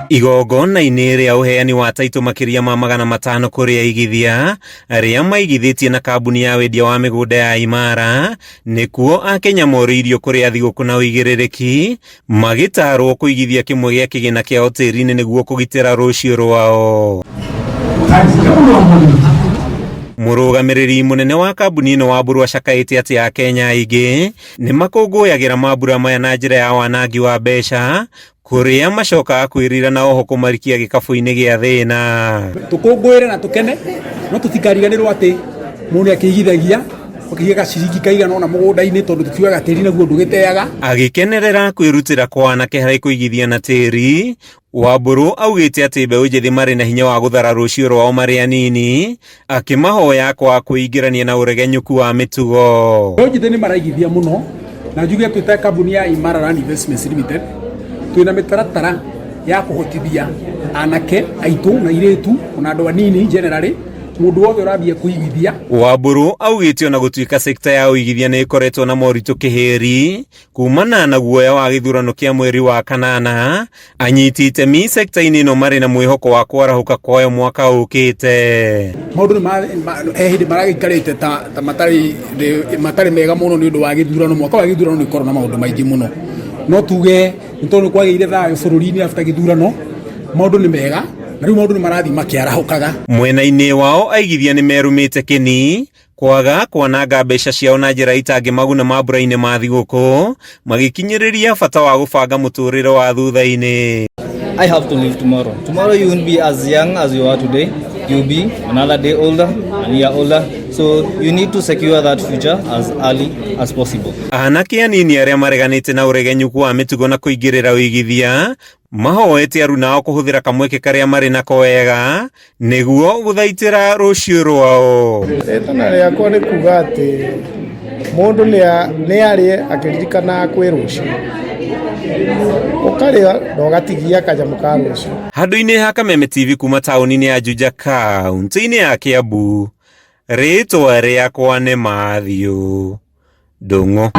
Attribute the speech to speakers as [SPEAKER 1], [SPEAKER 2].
[SPEAKER 1] Igongona-inĩ rĩa ũheani wa taitũ makĩria ma 500 kũrĩ aigithia arĩa maigithĩtie na kambuni ya wendia wa mĩgũnda ya Imara, nĩkuo Akenya morĩirio kũrĩa thigũkũ na ũigĩrĩrĩki, magĩtarwo kũigithia kĩmwe gĩa kĩgĩna kĩao tĩri-inĩ nĩguo kũgitĩra rũciũ rwao. Mũrũgamĩrĩri mũnene wa kambuni ĩno Wambũrũ acakaĩte atĩ Akenya aingĩ nĩ makũngũyagĩra mambura maya na njĩra ya wanangi wa mbeca, kũrĩa macokaga kwĩrira na oho kũmarikia gĩkabũ-inĩ gĩa thĩna.
[SPEAKER 2] Tũkũngũĩre na tũkene, no tũtikariganĩrwo atĩ mũndũ akĩigithagia ũkĩiga gaciringi kaigana ona mũgũnda-inĩ tondũ tũkiugaga tĩri naguo ndũgĩteaga. Agĩkenerera kwĩrutĩra kwa anake harĩ kũigithia na tĩri, Wambũrũ augĩte atĩ mbeũ njĩthĩ marĩ na hinya wa gũthara rũciũ rwao marĩ anini, akĩmahoya kwa kwĩingĩrania na ũregenyũku wa mĩtugo. Mbeũ njĩthĩ nĩ maraigithia mũno, na njuge twĩta kambuni ya Imara Land Investments Limited twĩna mĩtaratara ya kũhotithia anake aitũ na irĩtu ona andũ anini generally mũndũ wothe ũrambia kũigithia. Wambũrũ augĩte ona gũtuĩka sekta ya ũigithia nĩ ĩkoretwo na moritũ kĩhĩri kumana na guoya wa gĩthurano kĩa mweri wa kanana, anyiti itemi sekta-inĩ ĩno marĩ na mwĩhoko wa kwarahũka kwayo mwaka ũkĩte. Maũndũ he hĩndĩ maragĩikarĩte ta matarĩ mega mũno nĩ ũndũ wa gĩthurano. Mwaka wa gĩthurano nĩ ũkorwo na maũndũ maingĩ mũno, no tuge nĩ tondũ kwagĩire thayũ bũrũri-inĩ after gĩthurano, maũndũ nĩ mega na rĩu maũndũ nĩ marathi makĩarahũkaga. Mwena-inĩ wao aigithia nĩ merumĩte kĩni kwaga kwananga mbeca ciao na njĩra itangĩmaguna mambura-inĩ ma thigũkũ, magĩkinyĩrĩria bata wa gũbanga mũtũrĩre wa thutha-inĩ.
[SPEAKER 3] I have to live tomorrow. Tomorrow you won't be as young as you are today. You'll be another day older, a year older. So you need to secure that future as early as possible. Anake anini arĩa mareganĩte na ũregenyũku wa mĩtugo na kũingĩrĩra ũigithia mahoete aruna ao kũhũthĩra kamweke karĩa marĩ nako wega nĩguo gũthaitĩra rũciũ rwao.
[SPEAKER 4] Rĩtana rĩakwa nĩ kuga atĩ mũndũ nĩ arĩe akĩririkana kwĩ rũciũ, ũkarĩa na ũgatigia kanyamũ ka rũciũ.
[SPEAKER 1] Handũ-inĩ ha Kameme TV kuma taũni-inĩ ya Juja kaunti-inĩ ya Kiambu, rĩtwa rĩakwa nĩ Matthew Ndung'u.